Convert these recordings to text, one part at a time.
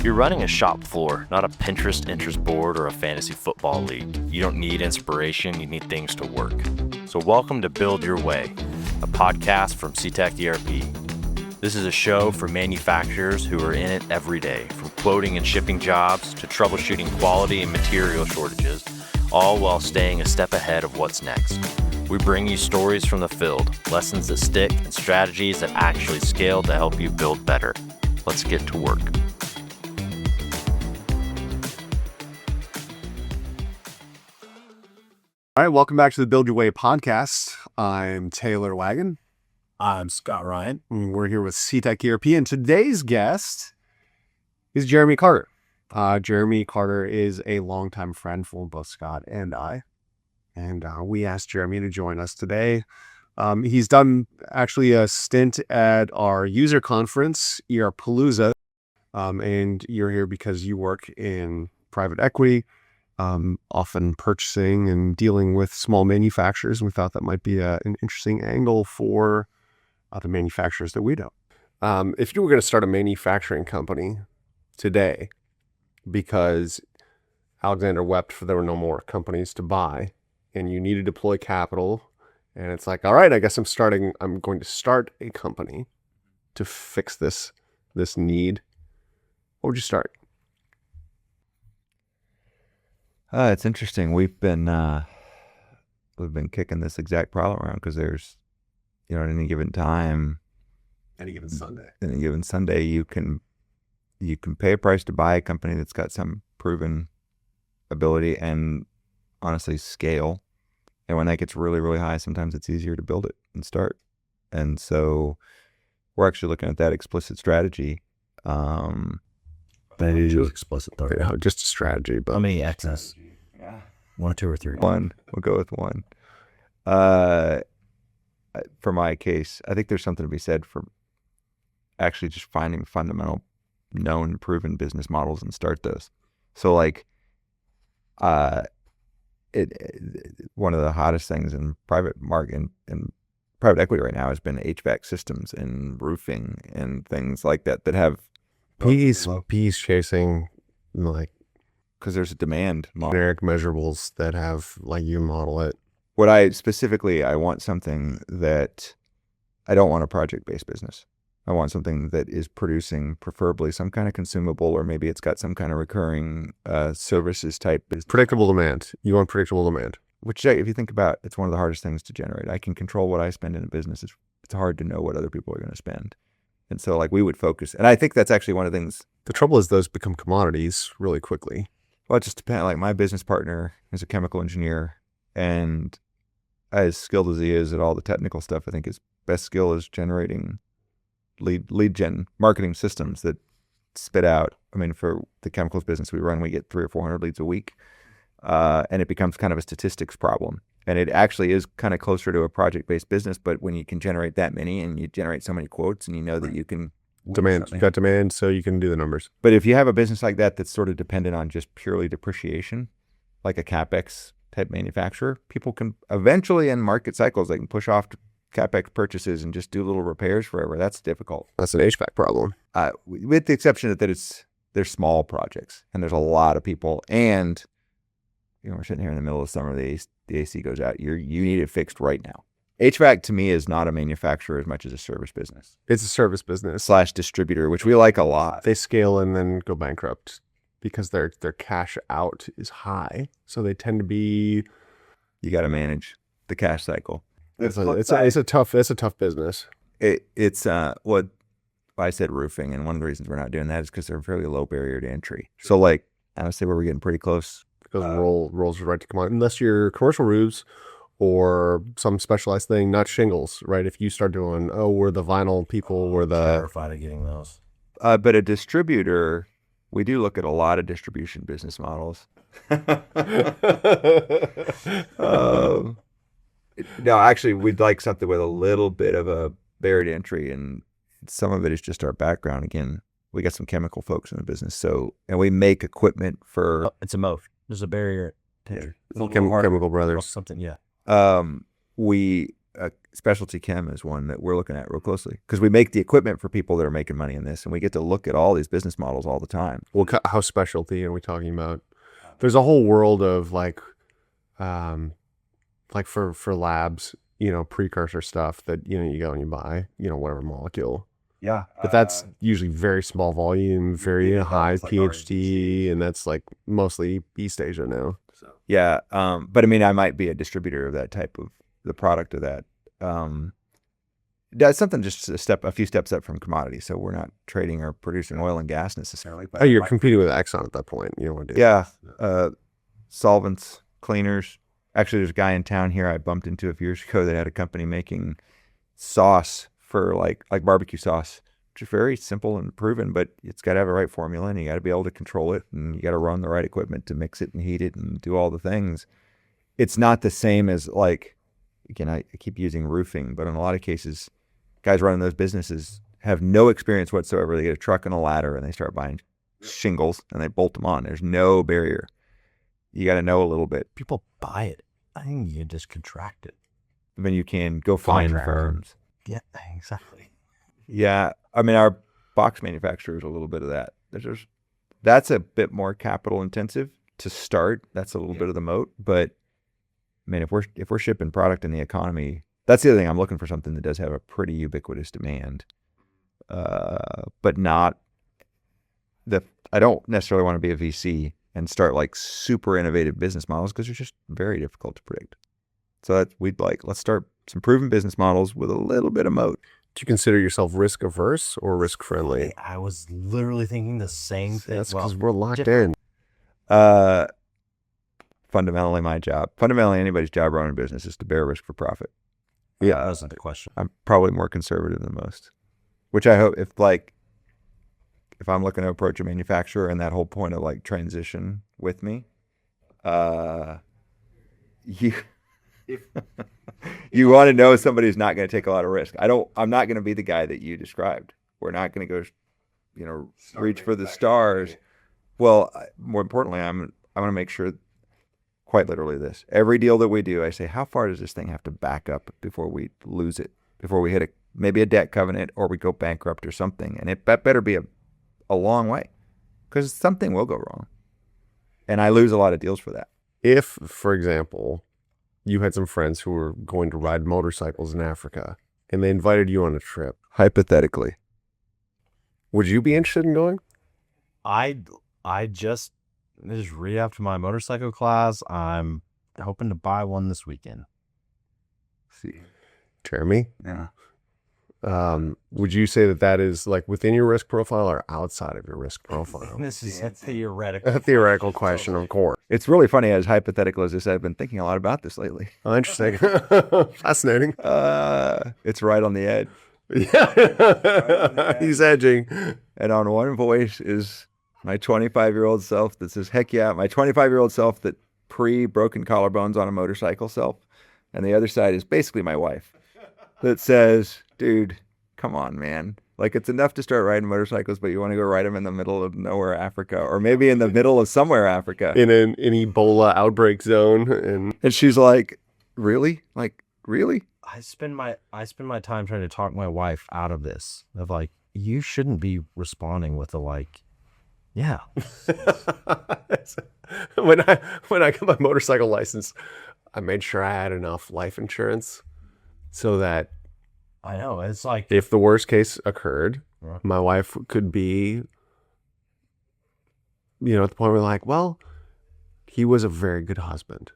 You're running a shop floor, not a Pinterest interest board or a fantasy football league. You don't need inspiration, you need things to work. So welcome to Build Your Way, a podcast from Cetec ERP. This is a show for manufacturers who are in it every day, from quoting and shipping jobs to troubleshooting quality and material shortages, all while staying a step ahead of what's next. We bring you stories from the field, lessons that stick, and strategies that actually scale to help you build better. Let's get to work. All right, welcome back to the Build Your Way podcast. I'm Taylor Wagon. I'm Scott Ryan. And we're here with Cetec ERP, and today's guest is Jeremy Carter. Jeremy Carter is a longtime friend for both Scott and I, and we asked Jeremy to join us today. He's done actually a stint at our user conference, ERPalooza, and you're here because you work in private equity, often purchasing and dealing with small manufacturers. And we thought that might be an interesting angle for the manufacturers that we know. If you were going to start a manufacturing company today because Alexander wept for there were no more companies to buy and you need to deploy capital, and it's like, all right, I guess I'm going to start a company to fix this need, what would you start? It's interesting. We've been kicking this exact problem around because there's, at any given time, Any given Sunday, you can pay a price to buy a company that's got some proven ability and honestly scale. And when that gets really, really high, sometimes it's easier to build it and start. And so we're actually looking at that explicit strategy. Just explicit though. Just a strategy, but How many X's? Yeah. 1, 2, or 3? One. We'll go with one. For my case, I think there's something to be said for actually just finding fundamental, known, proven business models and start those. So one of the hottest things in private market and private equity right now has been HVAC systems and roofing and things like that have PE's chasing because there's a demand model. generic measurables that have you model it. What I want something that I don't want a project-based business. I want something that is producing preferably some kind of consumable, or maybe it's got some kind of recurring services type business. Predictable demand. You want predictable demand. Which, if you think about, it's one of the hardest things to generate. I can control what I spend in a business. It's hard to know what other people are going to spend. And so we would focus. And I think that's actually one of the things. The trouble is those become commodities really quickly. Well, it just depends. My business partner is a chemical engineer, and as skilled as he is at all the technical stuff, I think his best skill is generating lead gen marketing systems that spit out. For the chemicals business we run, we get 300 or 400 leads a week. And it becomes kind of a statistics problem. And it actually is kind of closer to a project-based business, but when you can generate that many and you generate so many quotes and you know that you can... Demand. You got demand, so you can do the numbers. But if you have a business like that that's sort of dependent on just purely depreciation, like a CapEx type manufacturer, people can eventually in market cycles, they can push off to CapEx purchases and just do little repairs forever. That's difficult. That's an HVAC problem. With the exception that they're small projects and there's a lot of people, and we're sitting here in the middle of summer, the AC goes out. You need it fixed right now. HVAC to me is not a manufacturer as much as a service business. It's a service business / distributor, which we like a lot. They scale and then go bankrupt because their cash out is high. So they tend to be. You got to manage the cash cycle. It's a tough business. It's what I said roofing, and one of the reasons we're not doing that is because they're a fairly low barrier to entry. So I would say we're getting pretty close. Because rolls right to come on, unless you're commercial roofs or some specialized thing, not shingles, right? If you start doing, we're the vinyl people, we're the terrified of getting those. But a distributor, we do look at a lot of distribution business models. No, actually, we'd like something with a little bit of a barrier to entry, and some of it is just our background. Again, we got some chemical folks in the business, and we make equipment for. It's a moat. There's a barrier. Chemical Brothers. Something, yeah. specialty chem is one that we're looking at real closely because we make the equipment for people that are making money in this, and we get to look at all these business models all the time. Well, how specialty are we talking about? There's a whole world of like for labs, precursor stuff that, you go and you buy, whatever molecule. Yeah. But that's usually very small volume, very high pH, and that's like mostly East Asia now. So. Yeah. But I mean, I might be a distributor of that type of the product of that. That's something just a few steps up from commodity. So we're not trading or producing oil and gas necessarily. But you're competing with Exxon at that point. You know what? Yeah. Solvents, cleaners. Actually, there's a guy in town here I bumped into a few years ago that had a company making sauce for like barbecue sauce, which is very simple and proven, but it's got to have the right formula and you got to be able to control it and you got to run the right equipment to mix it and heat it and do all the things. It's not the same as like, again, I keep using roofing, but in a lot of cases, guys running those businesses have no experience whatsoever. They get a truck and a ladder and they start buying shingles and they bolt them on. There's no barrier. You got to know a little bit. People buy it. I think you can just contract it. Then you can go find firms. Yeah, exactly. Yeah. I mean, our box manufacturer is a little bit of that. That's a bit more capital intensive to start. That's a little bit of the moat. But I mean, if we're shipping product in the economy, that's the other thing. I'm looking for something that does have a pretty ubiquitous demand, but not I don't necessarily want to be a VC and start like super innovative business models because they're just very difficult to predict. So let's start some proven business models with a little bit of moat. Do you consider yourself risk averse or risk friendly? I was literally thinking the same thing. That's because we're locked in. Fundamentally anybody's job running a business is to bear risk for profit. Yeah, that wasn't the question. I'm probably more conservative than most, which I hope if I'm looking to approach a manufacturer and that whole point of like transition with me, you want to know somebody who's not going to take a lot of risk. I'm not going to be the guy that you described. We're not going to go, reach for the stars. Well, more importantly, I'm going to make sure, quite literally this, every deal that we do, I say, how far does this thing have to back up before we lose it, before we hit maybe a debt covenant or we go bankrupt or something. And that better be a long way because something will go wrong. And I lose a lot of deals for that. If, for example, you had some friends who were going to ride motorcycles in Africa and they invited you on a trip, hypothetically, would you be interested in going? I just re-upped my motorcycle class. I'm hoping to buy one this weekend. See, Jeremy? Yeah. Would you say that is like within your risk profile or outside of your risk profile? This is a theoretical. A theoretical question, of course. It's really funny, as hypothetical as this. I've been thinking a lot about this lately. Oh, interesting. Fascinating. It's right on the edge. Yeah. He's edging. And on one voice is my 25-year-old self that says, heck yeah, my 25-year-old self that pre-broken collarbones on a motorcycle self. And the other side is basically my wife that says, dude, come on, man. Like, it's enough to start riding motorcycles, but you want to go ride them in the middle of nowhere, Africa, or maybe in the middle of somewhere, Africa. In an Ebola outbreak zone. And she's like, really? Like, really? I spend my time trying to talk my wife out of this. Of like, you shouldn't be responding with yeah. When I got my motorcycle license, I made sure I had enough life insurance so that I know, it's like if the worst case occurred, my wife could be, at the point where like, well, he was a very good husband.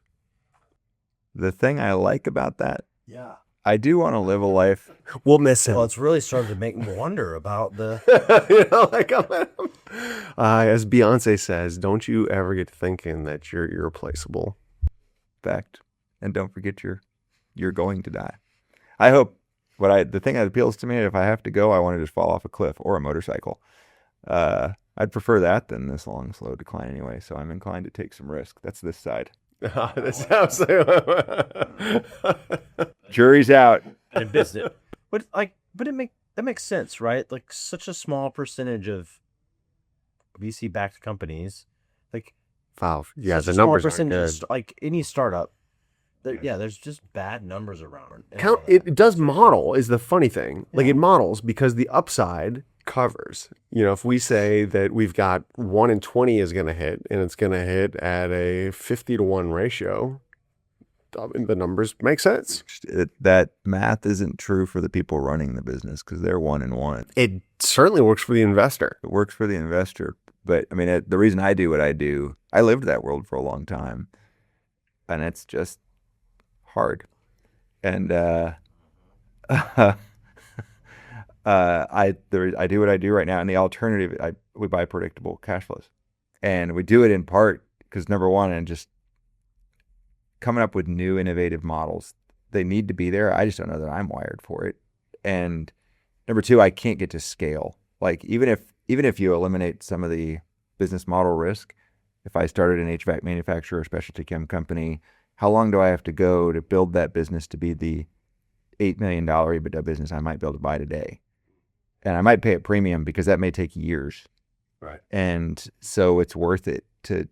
The thing I like about that, yeah, I do want to live a life. We'll miss him. Well, it's really started to make me wonder about the. As Beyonce says, don't you ever get thinking that you're irreplaceable. Fact, and don't forget you're going to die. I hope. The thing that appeals to me, if I have to go, I want to just fall off a cliff or a motorcycle. I'd prefer that than this long, slow decline anyway. So I'm inclined to take some risk. That's this side. Jury's out. In business, but that makes sense, right? Like, such a small percentage of VC-backed companies, like, wow, yeah, the small numbers percentage, aren't good. like any startup, There's just bad numbers around. It does model is the funny thing. Like it models because the upside covers. If we say that we've got 1 in 20 is going to hit and it's going to hit at a 50-to-1 ratio, the numbers make sense. That math isn't true for the people running the business because they're 1 in 1. It certainly works for the investor. It works for the investor. But I mean, the reason I do what I do, I lived that world for a long time, and it's just hard. And I do what I do right now, and the alternative, we buy predictable cash flows, and we do it in part because number one, and just coming up with new innovative models, they need to be there. I just don't know that I'm wired for it. And number two, I can't get to scale. Like even if you eliminate some of the business model risk, if I started an HVAC manufacturer or specialty chem company, how long do I have to go to build that business to be the $8 million EBITDA business I might be able to buy today? And I might pay a premium because that may take years. Right. And so it's worth it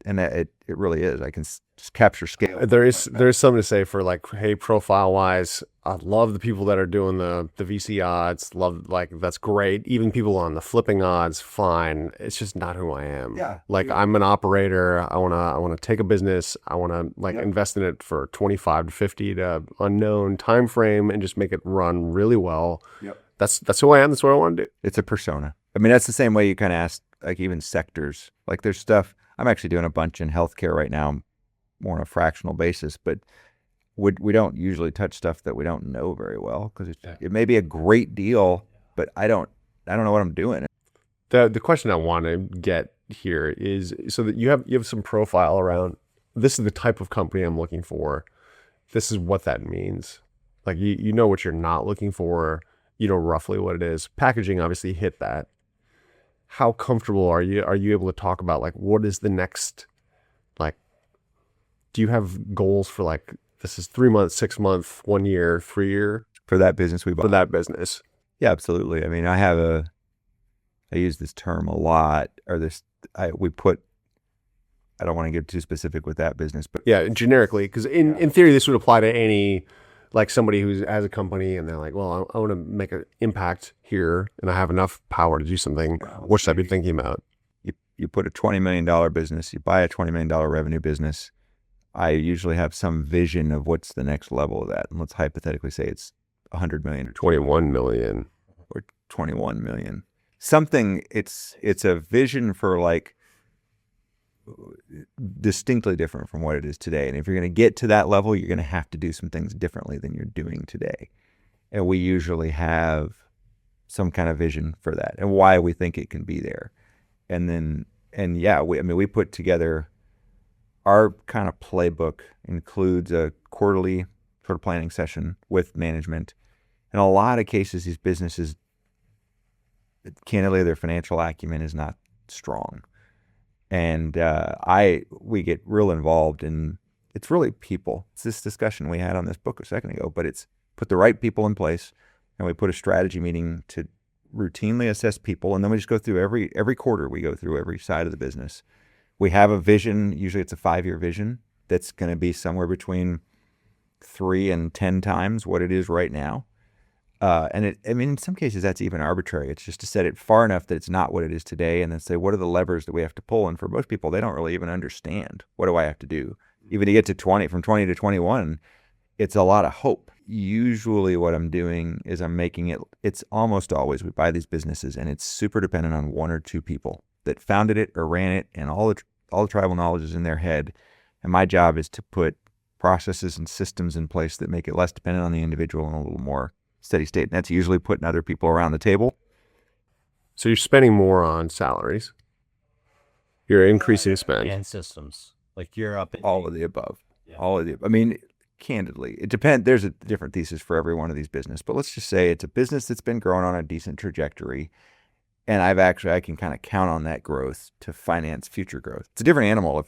and it really is. I can just capture scale. There's something to say for like, hey, profile wise, I love the people that are doing the VC odds. That's great. Even people on the flipping odds, fine. It's just not who I am. Yeah. Like I'm an operator. I wanna take a business. I wanna invest in it for 25 to 50 to unknown time frame and just make it run really well. Yep. That's who I am. That's what I want to do. It's a persona. I mean, that's the same way you kind of ask, like even sectors. Like there's stuff. I'm actually doing a bunch in healthcare right now, more on a fractional basis, but we don't usually touch stuff that we don't know very well because it may be a great deal, but I don't know what I'm doing. The question I want to get here is so that you have some profile around this is the type of company I'm looking for. This is what that means. Like you know what you're not looking for. You know roughly what it is. Packaging obviously hit that. How comfortable are you? Are you able to talk about like what is the next, like, do you have goals for like this is 3 months, 6 months, 1 year, 3 year For that business we bought. for that business? Yeah, absolutely. I mean, I use this term a lot, or I don't want to get too specific with that business, but Yeah, generically, because in theory this would apply to any, like somebody who has a company and they're like, well, I want to make an impact here and I have enough power to do something. What should I be thinking about? you put a $20 million business, you buy a $20 million revenue business. I usually have some vision of what's the next level of that. And let's hypothetically say it's 100 million or 21 million. or 21 million. Something, it's a vision for like distinctly different from what it is today. And if you're going to get to that level, you're going to have to do some things differently than you're doing today. And we usually have some kind of vision for that and why we think it can be there. We put together our kind of playbook includes a quarterly sort of planning session with management. In a lot of cases, these businesses, candidly, their financial acumen is not strong. And we get real involved in, it's really people. It's this discussion we had on this book a second ago, but it's put the right people in place, and we put a strategy meeting to routinely assess people, and then we just go through every quarter, we go through every side of the business. We have a vision, usually it's a 5-year vision, that's going to be somewhere between 3 and 10 times what it is right now. In some cases that's even arbitrary. It's just to set it far enough that it's not what it is today, and then say, what are the levers that we have to pull? And for most people, they don't really even understand, what do I have to do? Even to get to from 20 to 21, it's a lot of hope. Usually what I'm doing is I'm making it's almost always, we buy these businesses and it's super dependent on 1 or 2 people that founded it or ran it, and all the tribal knowledge is in their head. And my job is to put processes and systems in place that make it less dependent on the individual and a little more steady state. And that's usually putting other people around the table. So you're spending more on salaries. You're increasing spend. And systems. Like you're up. All of the above. Yeah. All of the, I mean, candidly, it depends. There's a different thesis for every one of these businesses, but let's just say it's a business that's been growing on a decent trajectory. And I can kind of count on that growth to finance future growth. It's a different animal if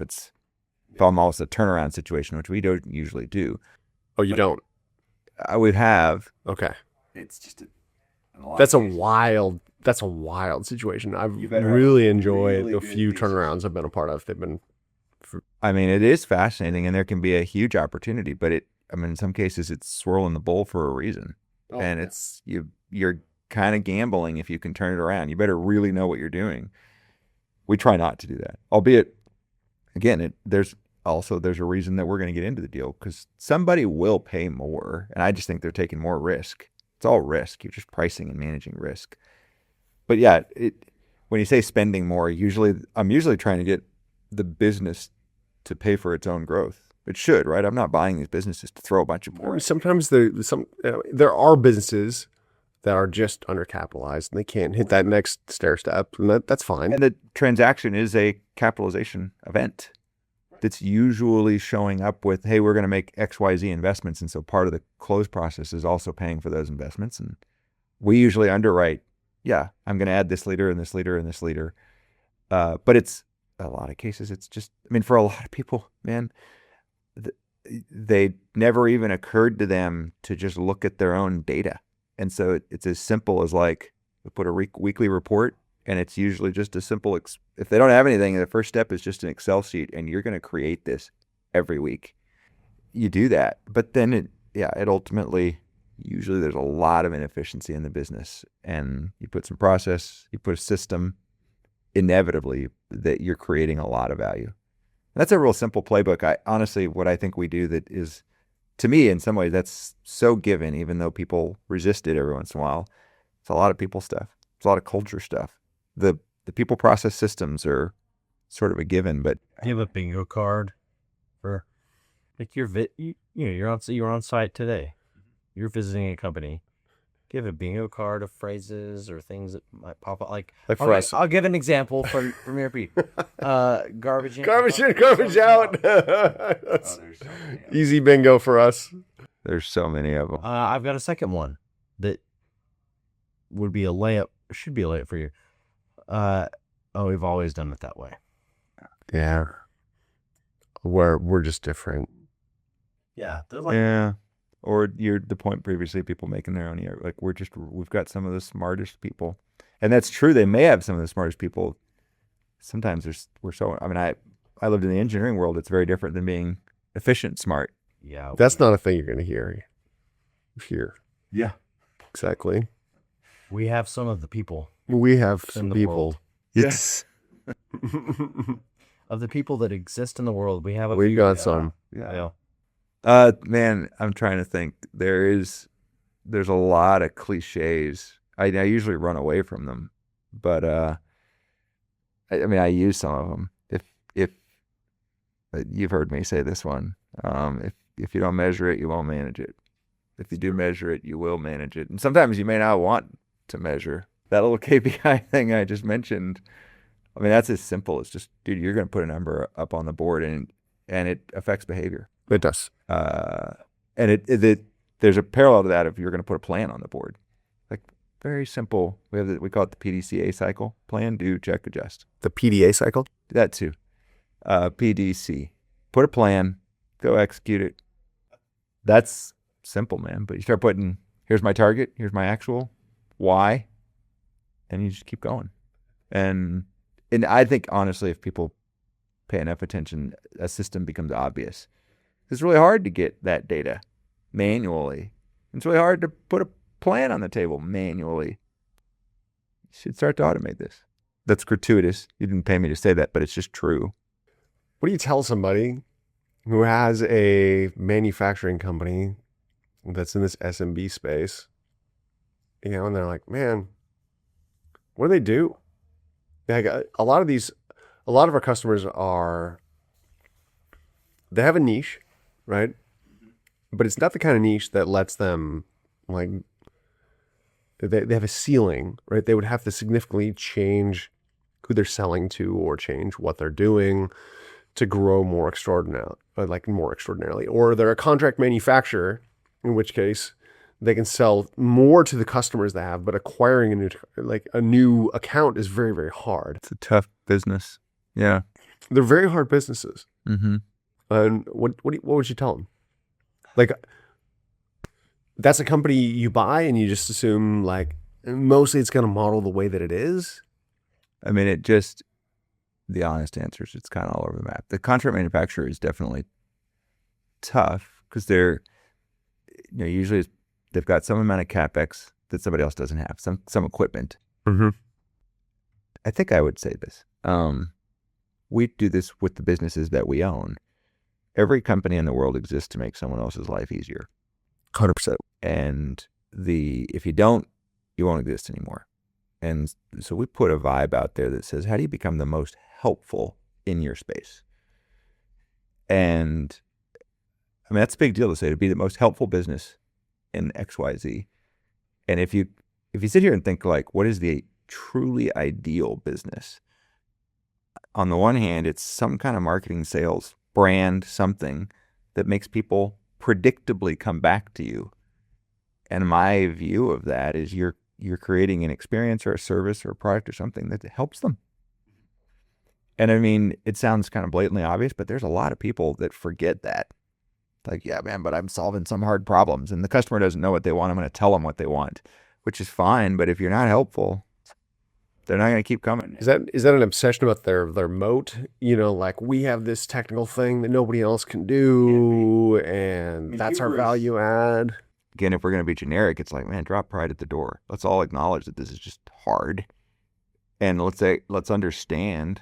almost a turnaround situation, which we don't usually do. Oh, you don't? I would have. Okay. It's just that's a wild situation. I've really enjoyed the few turnarounds I've been a part of. They've been. I mean, it is fascinating, and there can be a huge opportunity, but I mean, in some cases, it's swirling the bowl for a reason, and it's you're kind of gambling if you can turn it around. You better really know what you're doing. We try not to do that, albeit, again, there's a reason that we're going to get into the deal because somebody will pay more, and I just think they're taking more risk. It's all risk. You're just pricing and managing risk. But yeah, when you say spending more, I'm usually trying to get the business to pay for its own growth. It should, right? I'm not buying these businesses to throw a bunch of more. Sometimes there are businesses that are just undercapitalized and they can't hit that next stair step, and that's fine. And the transaction is a capitalization event that's usually showing up with, hey, we're going to make XYZ investments. And so part of the close process is also paying for those investments. And we usually underwrite, yeah, I'm going to add this leader and this leader and this leader. But it's a lot of cases, it's just, I mean, for a lot of people, man, they never even occurred to them to just look at their own data. And so it's as simple as like, we put a weekly report, and it's usually just a simple, if they don't have anything, the first step is just an Excel sheet, and you're going to create this every week. You do that, but then it ultimately, usually there's a lot of inefficiency in the business, and you put some process, you put a system, inevitably that you're creating a lot of value. That's a real simple playbook. Honestly, what I think we do that is, to me, in some ways, that's so given, even though people resist it every once in a while. It's a lot of people stuff. It's a lot of culture stuff. The people process systems are sort of a given, but Do you have a bingo card for like you're on site today. You're visiting a company. Do you have a bingo card of phrases or things that might pop up? Like for us. I'll give an example from ERP. Garbage in, Garbage in, garbage out. That's easy bingo for us. there's so many of them. I've got a second one that would be a layup. Should be a layup for you. We've always done it that way. Yeah. We're just different. Yeah, they're like Yeah. Or the point previously, people making their own, like we've got some of the smartest people. And that's true. They may have some of the smartest people. Sometimes I lived in the engineering world. It's very different than being efficient, smart. yeah. That's not a thing you're going to hear here. Yeah. Exactly. We have some of the people We have in some the people. world. Yes. Of the people that exist in the world, we have a We few. got some. Yeah. Man, I'm trying to think. There's a lot of cliches. I usually run away from them, but I use some of them. If you've heard me say this one, if you don't measure it, you won't manage it. If you do measure it, you will manage it. And sometimes you may not want to measure. That little KPI thing I just mentioned, I mean, that's as simple as just, dude, you're going to put a number up on the board, and it affects behavior. It does. And there's a parallel to that if you're going to put a plan on the board. Like, very simple. We call it the PDCA cycle: plan, do, check, adjust. The PDA cycle? That too. PDC. Put a plan, go execute it. That's simple, man. But you start putting, here's my target, here's my actual, why, and you just keep going. And I think, honestly, if people pay enough attention, a system becomes obvious. It's really hard to get that data manually. It's really hard to put a plan on the table manually. You should start to automate this. That's gratuitous. You didn't pay me to say that, but it's just true. What do you tell somebody who has a manufacturing company that's in this SMB space, and they're like, man, what do they do? Like, a lot of our customers they have a niche, right? But it's not the kind of niche that lets them, like, they have a ceiling, right? They would have to significantly change who they're selling to or change what they're doing to grow more extraordinarily. Or they're a contract manufacturer, in which case they can sell more to the customers they have, but acquiring a new account is very, very hard. It's a tough business. Yeah. They're very hard businesses. Mm-hmm. And what would you tell them? Like, that's a company you buy and you just assume, like, mostly it's going to model the way that it is. I mean, the honest answer is it's kind of all over the map. The contract manufacturer is definitely tough because usually they've got some amount of CapEx that somebody else doesn't have, some equipment. Mm-hmm. I think I would say this. We do this with the businesses that we own. Every company in the world exists to make someone else's life easier. 100%. And if you don't, you won't exist anymore. And so we put a vibe out there that says, how do you become the most helpful in your space? And I mean, that's a big deal to say, to be the most helpful business in XYZ. And if you sit here and think like, what is the truly ideal business? On the one hand, it's some kind of marketing, sales, brand, something that makes people predictably come back to you. And my view of that is you're creating an experience or a service or a product or something that helps them. And I mean, it sounds kind of blatantly obvious, but there's a lot of people that forget that. Like, yeah, man, but I'm solving some hard problems and the customer doesn't know what they want. I'm going to tell them what they want, which is fine. But if you're not helpful, they're not going to keep coming. Is that an obsession about their moat? Like, we have this technical thing that nobody else can do, and that's our value add. Again, if we're going to be generic, it's like, man, drop pride at the door. Let's all acknowledge that this is just hard. And let's understand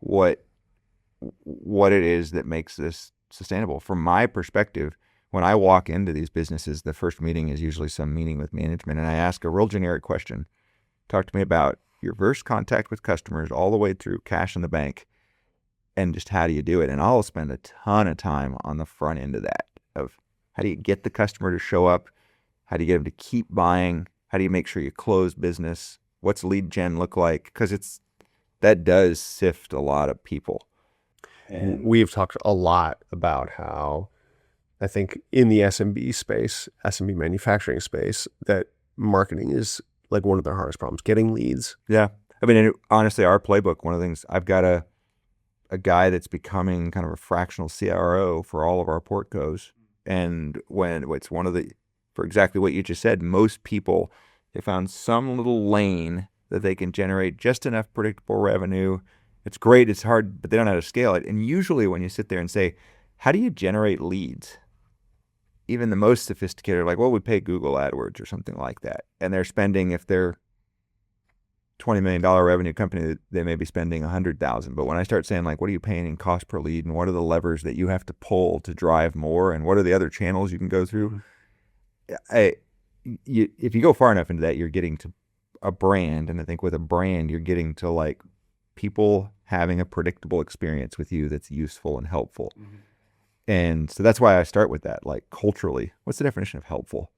what it is that makes this sustainable. From my perspective, when I walk into these businesses, the first meeting is usually some meeting with management, and I ask a real generic question. Talk to me about your first contact with customers all the way through cash in the bank, and just how do you do it? And I'll spend a ton of time on the front end of that, of how do you get the customer to show up? How do you get them to keep buying? How do you make sure you close business? What's lead gen look like? Because that does sift a lot of people. And we've talked a lot about how I think in the SMB space, SMB manufacturing space, that marketing is like one of their hardest problems, getting leads. Yeah. I mean, honestly, our playbook, one of the things, I've got a guy that's becoming kind of a fractional CRO for all of our portcos. And when it's for exactly what you just said, most people, they found some little lane that they can generate just enough predictable revenue. It's great. It's hard, but they don't know how to scale it. And usually when you sit there and say, how do you generate leads? Even the most sophisticated are like, well, we pay Google AdWords or something like that. And they're spending, if they're $20 million revenue company, they may be spending $100,000. But when I start saying like, what are you paying in cost per lead, and what are the levers that you have to pull to drive more, and what are the other channels you can go through? If you go far enough into that, you're getting to a brand. And I think with a brand, you're getting to like people having a predictable experience with you that's useful and helpful. Mm-hmm. And so that's why I start with that, like culturally, what's the definition of helpful?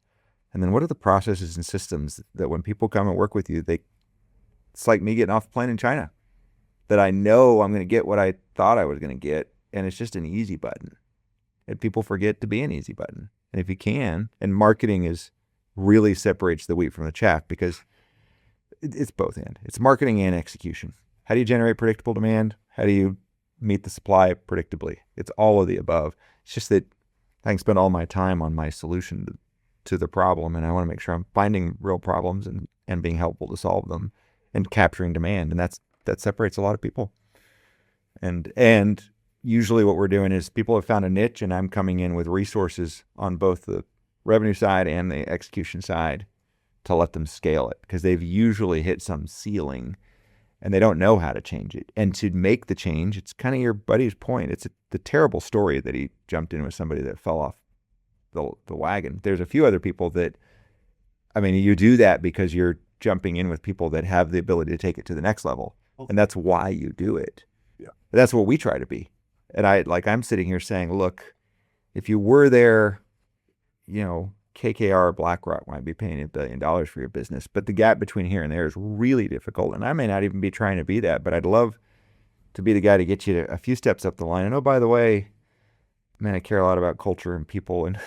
And then what are the processes and systems that when people come and work with you, it's like me getting off the plane in China, that I know I'm going to get what I thought I was going to get. And it's just an easy button. And people forget to be an easy button. And if you can, and marketing really separates the wheat from the chaff, because it's both end. It's marketing and execution. How do you generate predictable demand? How do you meet the supply predictably? It's all of the above. It's just that I can spend all my time on my solution to the problem, and I want to make sure I'm finding real problems and being helpful to solve them and capturing demand. And that separates a lot of people. And usually what we're doing is people have found a niche, and I'm coming in with resources on both the revenue side and the execution side to let them scale it, because they've usually hit some ceiling and they don't know how to change it. And to make the change, it's kind of your buddy's point. It's the terrible story that he jumped in with somebody that fell off the wagon. There's a few other people that, I mean, you do that because you're jumping in with people that have the ability to take it to the next level. And that's why you do it. Yeah. That's what we try to be. And I'm sitting here saying, look, if you were there, KKR or BlackRock might be paying $1 billion for your business, but the gap between here and there is really difficult. And I may not even be trying to be that, but I'd love to be the guy to get you to a few steps up the line. And oh, by the way, man, I care a lot about culture and people, and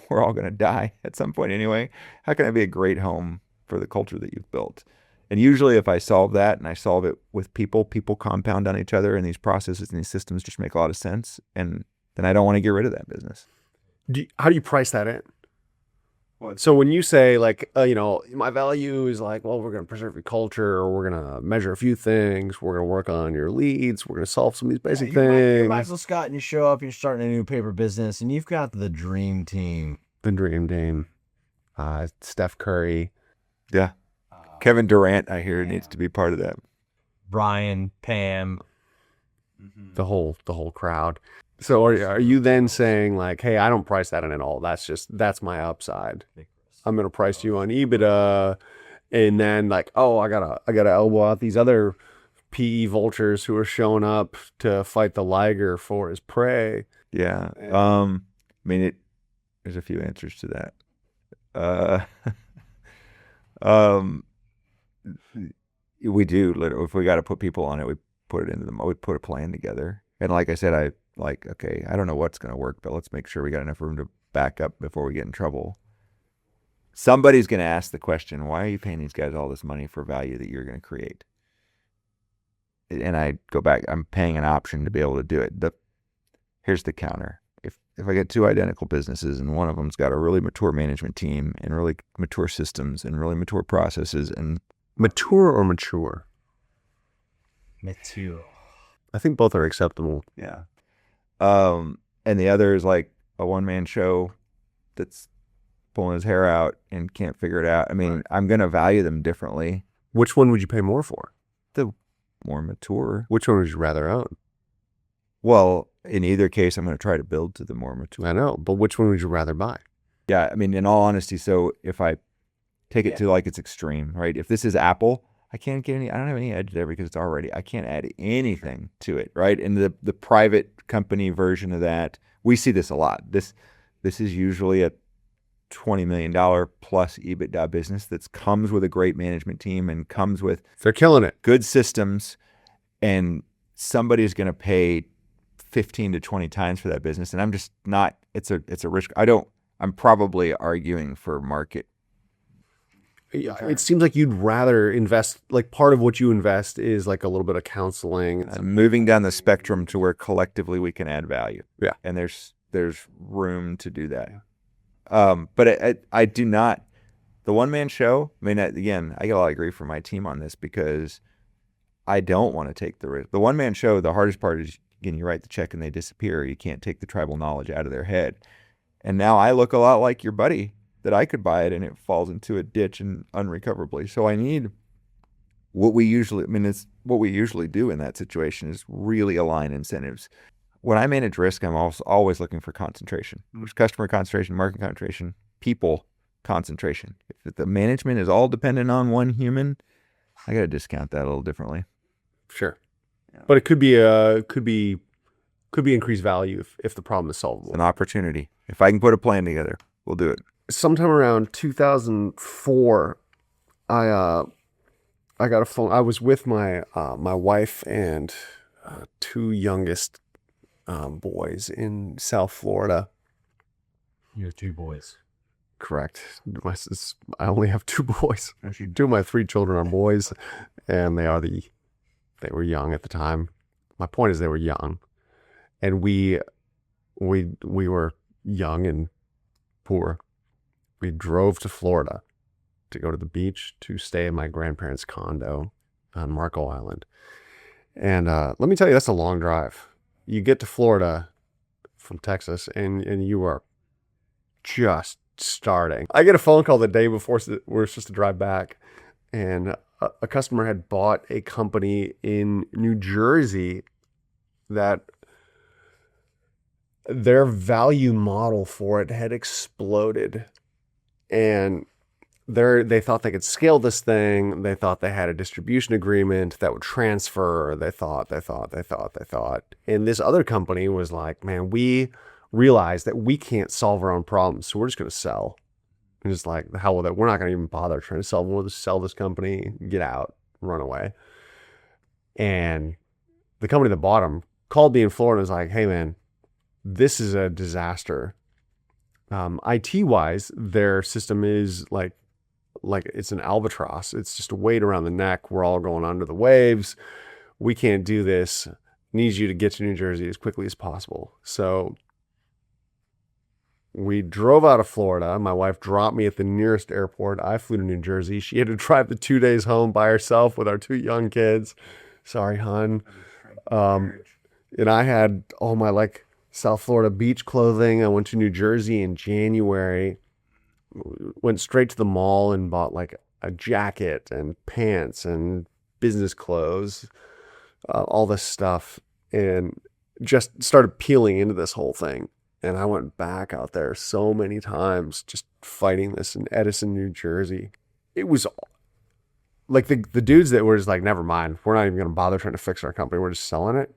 we're all going to die at some point anyway. How can I be a great home for the culture that you've built? And usually if I solve that, and I solve it with people compound on each other, and these processes and these systems just make a lot of sense. And then I don't want to get rid of that business. How do you price that in? So when you say like, my value is like, well, we're going to preserve your culture, or we're going to measure a few things, we're going to work on your leads, we're going to solve some of these basic things. You're Michael Scott, and you show up, you're starting a new paper business, and you've got the dream team the Dream Team, Steph Curry. Yeah. Kevin Durant, I hear, needs to be part of that. Brian, Pam. The whole crowd. So are you then saying like, hey, I don't price that in at all. That's my upside. I'm gonna price you on EBITDA, and then like, oh, I gotta elbow out these other PE vultures who are showing up to fight the liger for his prey. Yeah. I mean, there's a few answers to that. We do. If we got to put people on it, we put it into them. We put a plan together. And like I said, okay, I don't know what's going to work, but let's make sure we got enough room to back up before we get in trouble. Somebody's going to ask the question, why are you paying these guys all this money for value that you're going to create? And I go back, I'm paying an option to be able to do it. Here's the counter. If I get two identical businesses and one of them's got a really mature management team and really mature systems and really mature processes and Mature or mature? Mature. I think both are acceptable. Yeah. And the other is like a one-man show that's pulling his hair out and can't figure it out. I mean, right. I'm going to value them differently. Which one would you pay more for? The more mature. Which one would you rather own? Well, in either case, I'm going to try to build to the more mature. I know, but which one would you rather buy? Yeah, I mean, in all honesty, so if I take it to like its extreme, right? If this is Apple, I don't have any edge there because I can't add anything to it, right? And the private company version of that, we see this a lot. This is usually a $20 million plus EBITDA business that comes with a great management team and comes with they're killing it, good systems, and somebody's going to pay 15 to 20 times for that business. And I'm just not, it's a risk. I'm probably arguing for market. Yeah, it seems like you'd rather invest, like part of what you invest is like a little bit of counseling. Moving down the spectrum to where collectively we can add value. Yeah. And there's room to do that. But I do not, the one-man show, I mean, again, I get a lot of grief from my team on this because I don't want to take the risk. The one-man show, the hardest part is, again, you write the check and they disappear. You can't take the tribal knowledge out of their head. And now I look a lot like your buddy, that I could buy it and it falls into a ditch and unrecoverably. So I need what we usually do in that situation is really align incentives. When I manage risk, I'm also always looking for concentration. There's customer concentration, market concentration, people concentration. If the management is all dependent on one human, I got to discount that a little differently. Sure. Yeah. But it could be increased value if the problem is solvable. It's an opportunity. If I can put a plan together, we'll do it. Sometime around 2004, I got a phone. I was with my wife and two youngest boys in South Florida. You have two boys. Correct. I only have two boys. Actually, two of my three children are boys, and they were young at the time. My point is they were young, and we were young and poor. We drove to Florida to go to the beach to stay in my grandparents' condo on Marco Island. And let me tell you, that's a long drive. You get to Florida from Texas and you are just starting. I get a phone call the day before we're supposed to drive back, and a customer had bought a company in New Jersey that their value model for it had exploded. And they thought they could scale this thing. They thought they had a distribution agreement that would transfer. They thought. And this other company was like, man, we realized that we can't solve our own problems, so we're just going to sell. And just like, the hell with it. We're not going to even bother trying to solve. We'll just sell this company, get out, run away. And the company that bought them called me in Florida and was like, hey, man, this is a disaster. IT-wise, their system is like it's an albatross. It's just a weight around the neck. We're all going under the waves. We can't do this. Need you to get to New Jersey as quickly as possible. So we drove out of Florida. My wife dropped me at the nearest airport. I flew to New Jersey. She had to drive the 2 days home by herself with our two young kids. Sorry, hon. And I had all my South Florida beach clothing. I went to New Jersey in January, went straight to the mall and bought like a jacket and pants and business clothes, all this stuff, and just started peeling into this whole thing. And I went back out there so many times just fighting this in Edison, New Jersey. It was like the dudes that were just like, never mind, we're not even going to bother trying to fix our company. We're just selling it.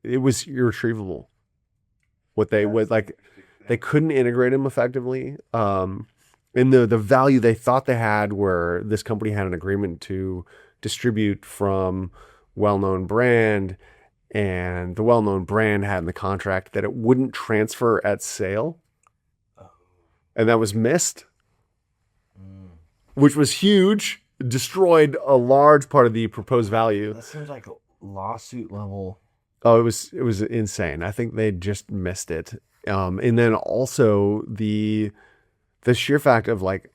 It was irretrievable. What they would like, they couldn't integrate them effectively. And the value they thought they had, where this company had an agreement to distribute from well-known brand, and the well-known brand had in the contract that it wouldn't transfer at sale, and that was missed, which was huge. Destroyed a large part of the proposed value. That seems like a lawsuit level. Oh, it was insane. I think they just missed it. And then also the sheer fact of like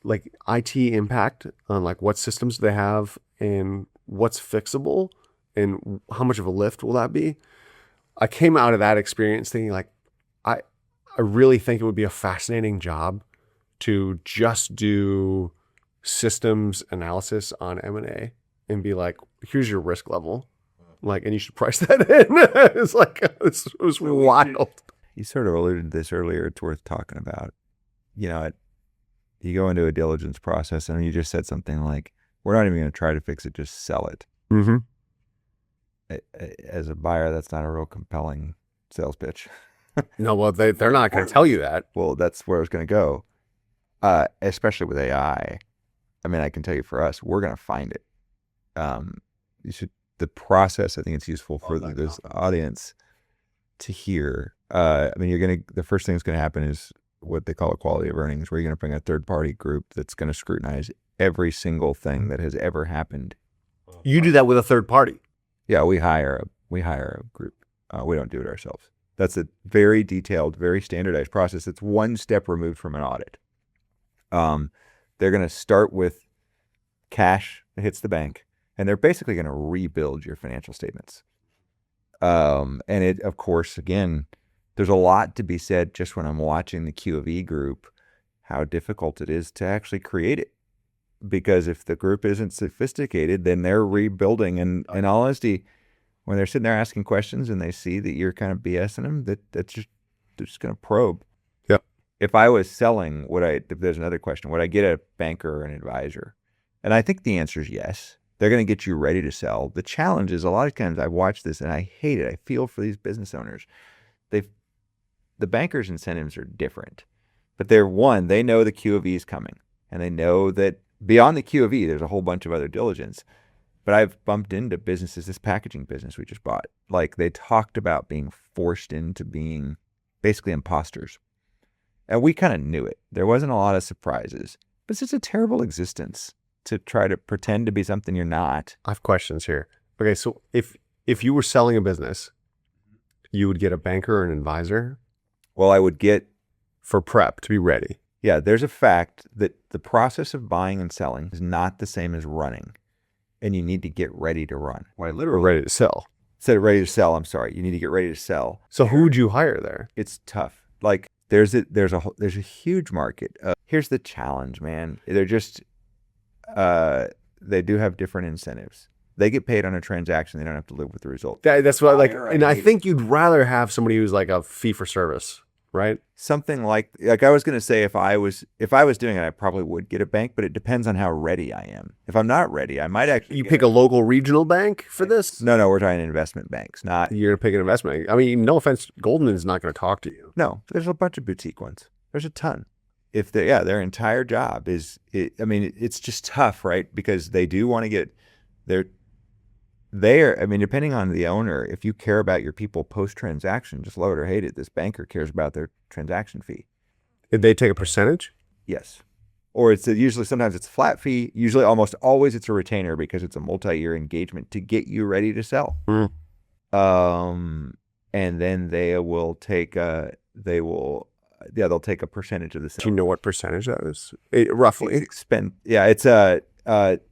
IT impact on like what systems they have and what's fixable and how much of a lift will that be. I came out of that experience thinking like, I really think it would be a fascinating job to just do systems analysis on M&A and be like, here's your risk level. Like, and you should price that in. It's like, it was wild. You sort of alluded to this earlier. It's worth talking about. You know, you go into a diligence process and you just said something like, we're not even going to try to fix it, just sell it. Mm-hmm. As a buyer, that's not a real compelling sales pitch. No, well, they're not going to tell you that. Well, that's where I was going to go. Especially with AI. I mean, I can tell you for us, we're going to find it. The process, I think it's useful for this audience to hear. I mean, the first thing that's going to happen is what they call a quality of earnings, where you're going to bring a third party group that's going to scrutinize every single thing that has ever happened. You do that with a third party. Yeah, we hire a group. We don't do it ourselves. That's a very detailed, very standardized process. It's one step removed from an audit. They're going to start with cash that hits the bank, and they're basically going to rebuild your financial statements. And it, of course, again, there's a lot to be said just when I'm watching the Q of E group, how difficult it is to actually create it. Because if the group isn't sophisticated, then they're rebuilding. And in all honesty, when they're sitting there asking questions and they see that you're kind of BSing them, they're just going to probe. Yep. If I was selling, if there's another question, would I get a banker or an advisor? And I think the answer is yes. They're going to get you ready to sell. The challenge is a lot of times I've watched this and I hate it. I feel for these business owners. The bankers' incentives are different, but they know the Q of E is coming, and they know that beyond the Q of E, there's a whole bunch of other diligence. But I've bumped into businesses, this packaging business we just bought, like they talked about being forced into being basically imposters. And we kind of knew it. There wasn't a lot of surprises, but it's just a terrible existence to try to pretend to be something you're not. I have questions here. Okay, so if you were selling a business, you would get a banker or an advisor? Well, I would get... For prep, to be ready. Yeah, there's a fact that the process of buying and selling is not the same as running. And you need to get ready to run. Or ready to sell. Instead of ready to sell, I'm sorry. You need to get ready to sell. So who would you hire there? It's tough. Like there's a huge market. Here's the challenge, man. They're just they do have different incentives. They get paid on a transaction. They don't have to live with the result. That's what and I think you'd rather have somebody who's like a fee for service, right? Something like I was going to say, if I was doing it, I probably would get a bank, but it depends on how ready I am. If I'm not ready, I might actually. You pick a local regional bank for this? No, we're talking investment banks, not. You're going to pick an investment bank. I mean, no offense, Goldman is not going to talk to you. No, there's a bunch of boutique ones. There's a ton. If their entire job it's just tough, right? Because they do want to get depending on the owner, if you care about your people post-transaction, just love it or hate it, this banker cares about their transaction fee. Did they take a percentage? Yes. Or sometimes it's a flat fee. Usually almost always it's a retainer because it's a multi-year engagement to get you ready to sell. Mm. And then they'll take a percentage of the sale. Do you know what percentage that is? Roughly.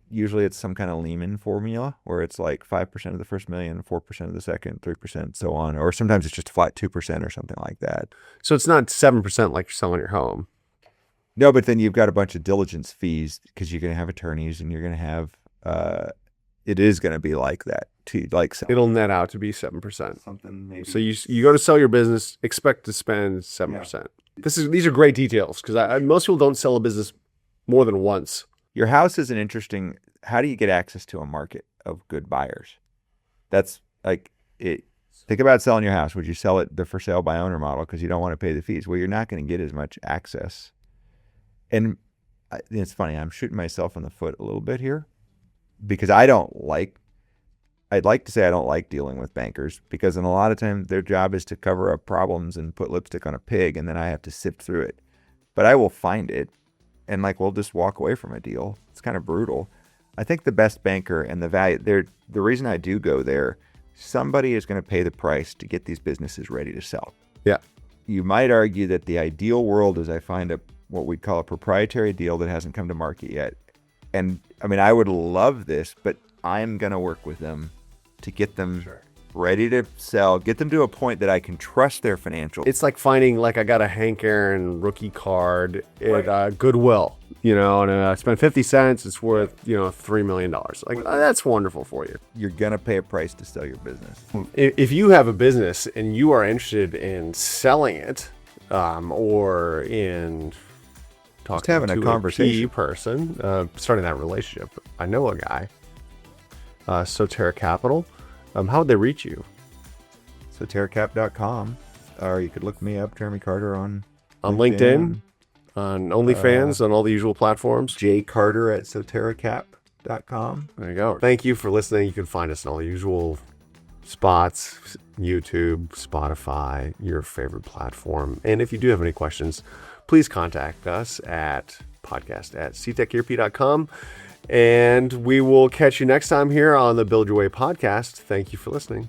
usually it's some kind of Lehman formula where it's like 5% of the first million, 4% of the second, 3%, so on. Or sometimes it's just flat 2% or something like that. So it's not 7% like you're selling your home. No, but then you've got a bunch of diligence fees because you're going to have attorneys and you're going to have, it is going to be like that too. Like It'll net out to be 7%. something maybe. So you go to sell your business, expect to spend 7%. These are great details because most people don't sell a business more than once. Your house is an interesting, how do you get access to a market of good buyers? That's like it. Think about selling your house. Would you sell it the for sale by owner model because you don't want to pay the fees? Well, you're not going to get as much access. And it's funny, I'm shooting myself in the foot a little bit here because I'd like to say I don't like dealing with bankers because in a lot of times their job is to cover up problems and put lipstick on a pig and then I have to sift through it. But I will find it and like we'll just walk away from a deal. It's kind of brutal. I think the best banker and the value there, the reason I do go there, somebody is going to pay the price to get these businesses ready to sell. Yeah. You might argue that the ideal world is I find what we'd call a proprietary deal that hasn't come to market yet. And I mean, I would love this, but I'm going to work with them to get them ready to sell, get them to a point that I can trust their financials. It's like finding, like I got a Hank Aaron rookie card at Goodwill, and I spent 50 cents. It's worth, $3 million. Like that's wonderful for you. You're going to pay a price to sell your business. If you have a business and you are interested in selling it or in talking Just having to a conversation. key person, starting that relationship. I know a guy, Cetec Capital. How would they reach you? Cetercap.com, or you could look me up, Jeremy Carter, on LinkedIn, on OnlyFans, on all the usual platforms. jcarter at Cetercap.com. There you go. Thank you for listening. You can find us on all the usual spots, YouTube, Spotify, your favorite platform. And if you do have any questions, please contact us at podcast@cetecurp.com. And we will catch you next time here on the Build Your Way podcast. Thank you for listening.